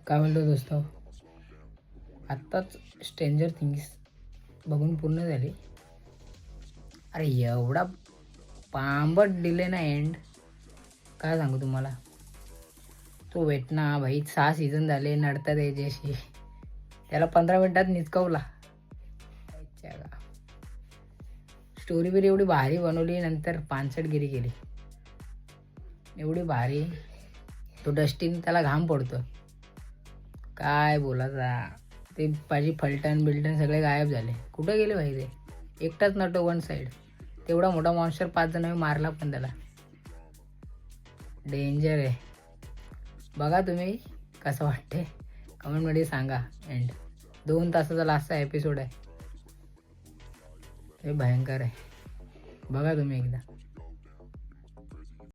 काय म्हणतो दोस्त, आत्ताच स्ट्रेंजर थिंग्स बघून पूर्ण झाली. अरे एवढा पांबट डिले ना एंड, काय सांगू तुम्हाला. तो वेटना भाई 6 सीझन झाले नडतात याच्याशी, त्याला 15 मिनिटात निचकवला. स्टोरी बिरी एवढी भारी बनवली, नंतर पानसटगिरी केली एवढी भारी. तो डस्टिन त्याला घाम पडतो, काय बोलायचा. ते पाहिजे फलटण बिलटण सगळे गायब झाले, कुठे गेले भाई. ते एकटाच नटो वन साईड. तेवढा मोठा मॉन्स्टर 5 जणांनी मारला, पण त्याला डेंजर आहे. बघा तुम्ही, कसं वाटते कमेंटमध्ये सांगा. एंड 2 तासाचा लास्टचा एपिसोड आहे, हे भयंकर आहे. बघा तुम्ही एकदा.